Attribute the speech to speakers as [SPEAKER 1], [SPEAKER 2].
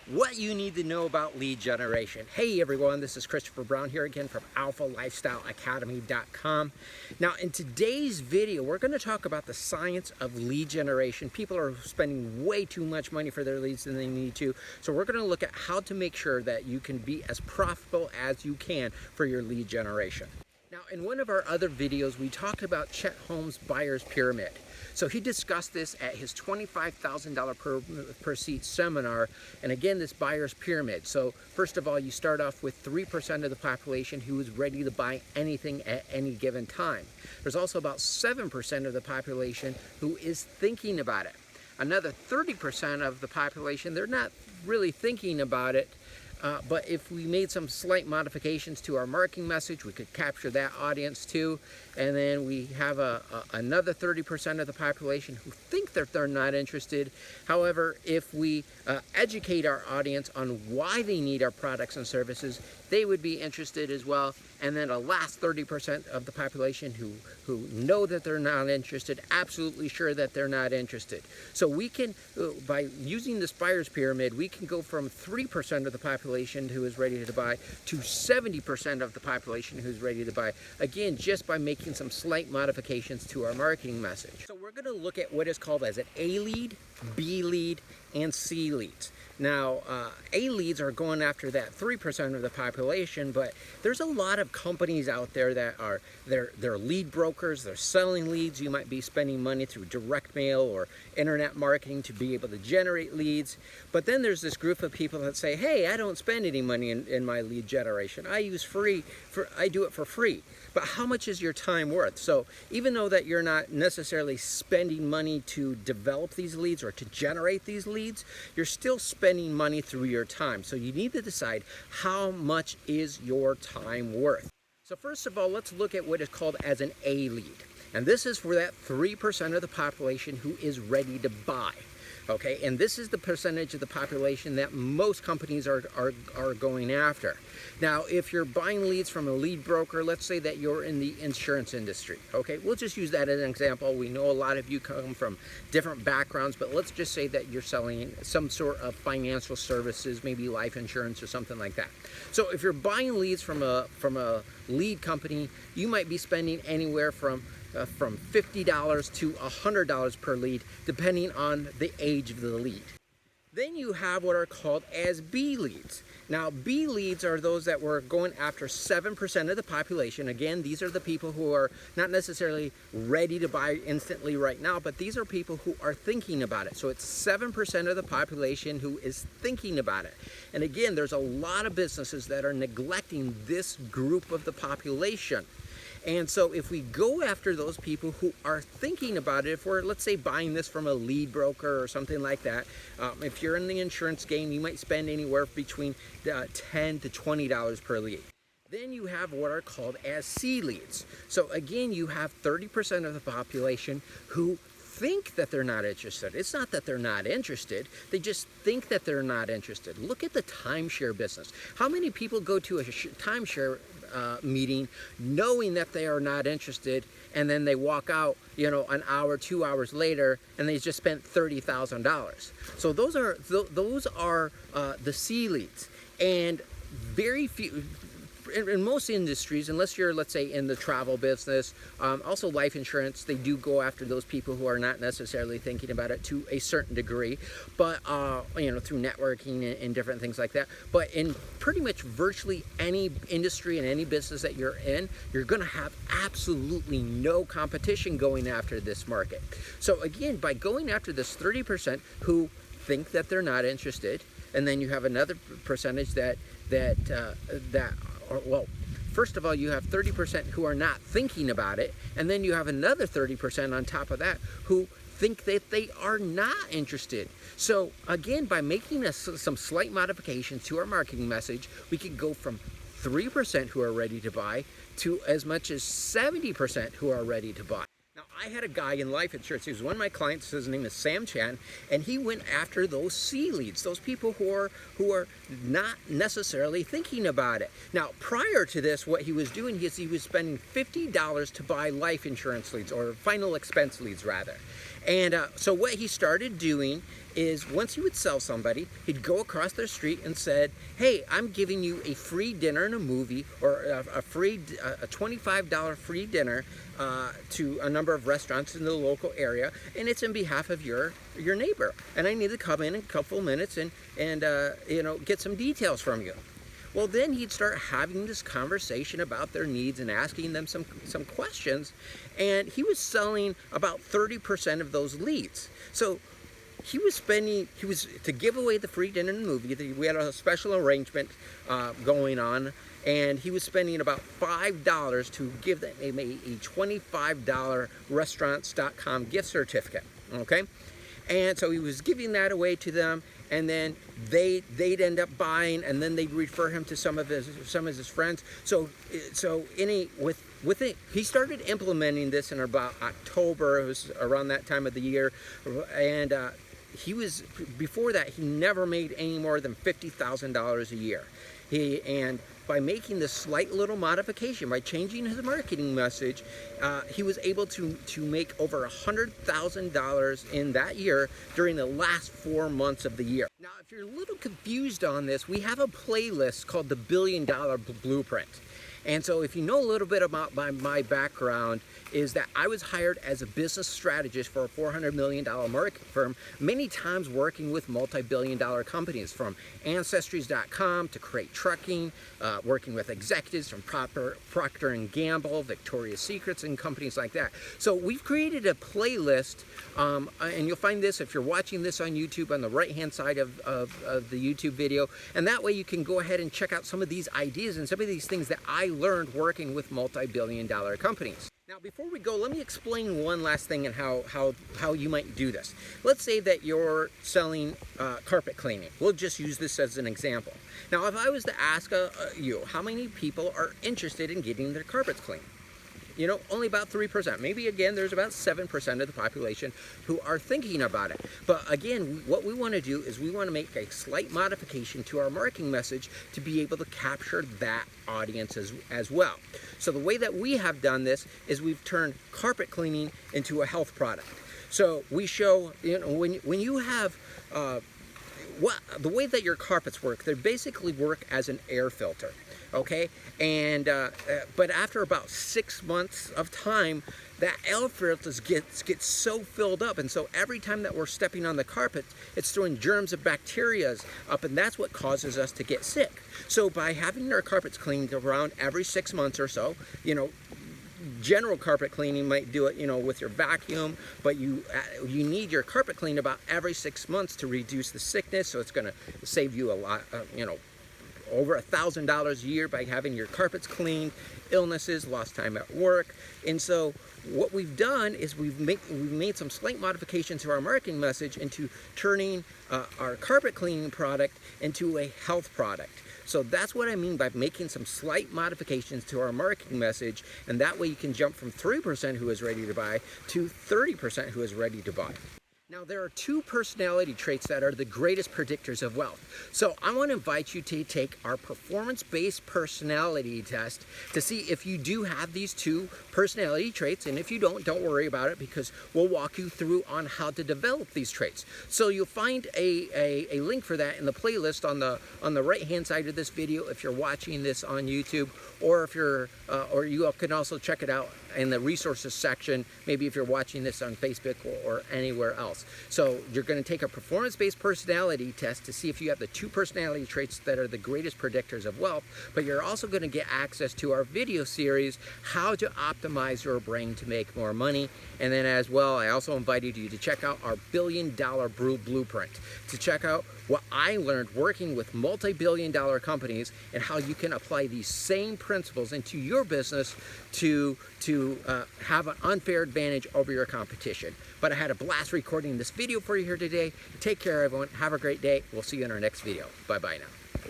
[SPEAKER 1] What you need to know about lead generation. Hey everyone, this is Christopher Brown here again from alphalifestyleacademy.com. Now in today's video, we're going to talk about the science of lead generation. People are spending way too much money for their leads than they need to. So we're going to look at how to make sure that you can be as profitable as you can for your lead generation. Now in one of our other videos, we talked about Chet Holmes' buyer's pyramid. So he discussed this at his $25,000 per seat seminar. And again, this buyer's pyramid. So first of all, you start off with 3% of the population who is ready to buy anything at any given time. There's also about 7% of the population who is thinking about it. Another 30% of the population, they're not really thinking about it. But if we made some slight modifications to our marketing message, we could capture that audience too. And then we have another 30% of the population who think that they're not interested. However, if we educate our audience on why they need our products and services, they would be interested as well. And then a last 30% of the population who know that they're not interested, absolutely sure that they're not interested. So we can, by using this buyer's pyramid, we can go from 3% of the population who is ready to buy to 70% of the population who's ready to buy. Again, just by making some slight modifications to our marketing message. So we're going to look at what is called as an A lead, B lead, and C leads. Now, A leads are going after that 3% of the population, but there's a lot of companies out there that are they're lead brokers. They're selling leads. You might be spending money through direct mail or internet marketing to be able to generate leads. But then there's this group of people that say, hey, I don't spend any money in my lead generation. I do it for free. But how much is your time worth? So even though that you're not necessarily spending money to develop these leads or to generate these leads, you're still spending money through your time. So you need to decide how much is your time worth. So first of all, let's look at what is called as an A lead. And this is for that 3% of the population who is ready to buy. Okay, and this is the percentage of the population that most companies are going after. Now, if you're buying leads from a lead broker, let's say that you're in the insurance industry. Okay, we'll just use that as an example. We know a lot of you come from different backgrounds, but let's just say that you're selling some sort of financial services, maybe life insurance or something like that. So if you're buying leads from a lead company, you might be spending anywhere from $50 to $100 per lead, depending on the age of the lead. Then you have what are called as B leads. Now, B leads are those that were going after 7% of the population. Again, these are the people who are not necessarily ready to buy instantly right now, but these are people who are thinking about it. So it's 7% of the population who is thinking about it. And again, there's a lot of businesses that are neglecting this group of the population. And so if we go after those people who are thinking about it, if we're, let's say, buying this from a lead broker or something like that, if you're in the insurance game, you might spend anywhere between $10 to $20 per lead. Then you have what are called as C leads. So again, you have 30% of the population who think that they're not interested. It's not that they're not interested, they just think that they're not interested. Look at the timeshare business. How many people go to a timeshare meeting knowing that they are not interested, and then they walk out, an hour, 2 hours later, and they just spent $30,000. So those are the C leads. And very few, in most industries, unless you're, let's say, in the travel business, also life insurance, they do go after those people who are not necessarily thinking about it to a certain degree, but through networking and different things like that. But in pretty much virtually any industry and any business that you're in, you're going to have absolutely no competition going after this market. So again, by going after this 30% who think that they're not interested, and then you have another percentage first of all, you have 30% who are not thinking about it, and then you have another 30% on top of that who think that they are not interested. So again, by making some slight modifications to our marketing message, we can go from 3% who are ready to buy to as much as 70% who are ready to buy. Now, I had a guy in life insurance. He was one of my clients. His name is Sam Chan, and he went after those C leads, those people who are not necessarily thinking about it. Now, prior to this, what he was doing is he was spending $50 to buy life insurance leads, or final expense leads rather. And so what he started doing is once he would sell somebody, he'd go across their street and said, hey, I'm giving you a free dinner and a movie, or a $25 free dinner to a number of restaurants in the local area, and it's in behalf of your neighbor. And I need to come in a couple of minutes and you know, get some details from you. Well, then he'd start having this conversation about their needs and asking them some questions, and he was selling about 30% of those leads. So he was to give away the free dinner and movie. We had a special arrangement going on, and he was spending about $5 to give them a $25 restaurants.com gift certificate, okay? And so he was giving that away to them, and then they'd end up buying, and then they'd refer him to some of his friends. So with it, he started implementing this in about October. It was around that time of the year, and before that, he never made any more than $50,000 a year. And by making this slight little modification, by changing his marketing message, he was able to make over $100,000 in that year during the last 4 months of the year. Now, if you're a little confused on this, we have a playlist called the $1 Billion Blueprint. And so if you know a little bit about my background, is that I was hired as a business strategist for a $400 million marketing firm, many times working with multi-billion-dollar companies, from Ancestries.com to Crate Trucking, working with executives from Procter & Gamble, Victoria's Secrets, and companies like that. So we've created a playlist, and you'll find this if you're watching this on YouTube on the right-hand side of the YouTube video, and that way you can go ahead and check out some of these ideas and some of these things that I learned working with multi-billion-dollar companies. Now, before we go, let me explain one last thing and how you might do this. Let's say that you're selling carpet cleaning. We'll just use this as an example. Now, if I was to ask you, how many people are interested in getting their carpets cleaned? You know, only about 3%. Maybe, again, there's about 7% of the population who are thinking about it. But again, what we want to do is we want to make a slight modification to our marketing message to be able to capture that audience as well. So the way that we have done this is we've turned carpet cleaning into a health product. So we show, you know, when you have the way that your carpets work, they basically work as an air filter. Okay, and but after about 6 months of time, that air filter gets so filled up, and so every time that we're stepping on the carpet, it's throwing germs and bacteria up, and that's what causes us to get sick. So by having our carpets cleaned around every 6 months or so, you know, general carpet cleaning might do it, you know, with your vacuum, but you need your carpet cleaned about every 6 months to reduce the sickness. So it's going to save you a lot, you know, over $1,000 a year by having your carpets cleaned, illnesses, lost time at work. And so what we've done is we've made some slight modifications to our marketing message into turning our carpet cleaning product into a health product. So that's what I mean by making some slight modifications to our marketing message, and that way you can jump from 3% who is ready to buy to 30% who is ready to buy. Now, there are 2 personality traits that are the greatest predictors of wealth. So I want to invite you to take our performance-based personality test to see if you do have these 2 personality traits. And if you don't worry about it, because we'll walk you through on how to develop these traits. So you'll find a link for that in the playlist on the right-hand side of this video if you're watching this on YouTube, or if you're or you can also check it out in the resources section, maybe if you're watching this on Facebook or anywhere else. So you're going to take a performance-based personality test to see if you have the 2 personality traits that are the greatest predictors of wealth, but you're also going to get access to our video series, How to Optimize Your Brain to Make More Money. And then as well, I also invited you to check out our $1 Billion Blueprint, to check out what I learned working with multi-billion-dollar companies and how you can apply these same principles into your business to have an unfair advantage over your competition. But I had a blast recording this video for you here today. Take care, everyone. Have a great day. We'll see you in our next video. Bye-bye now.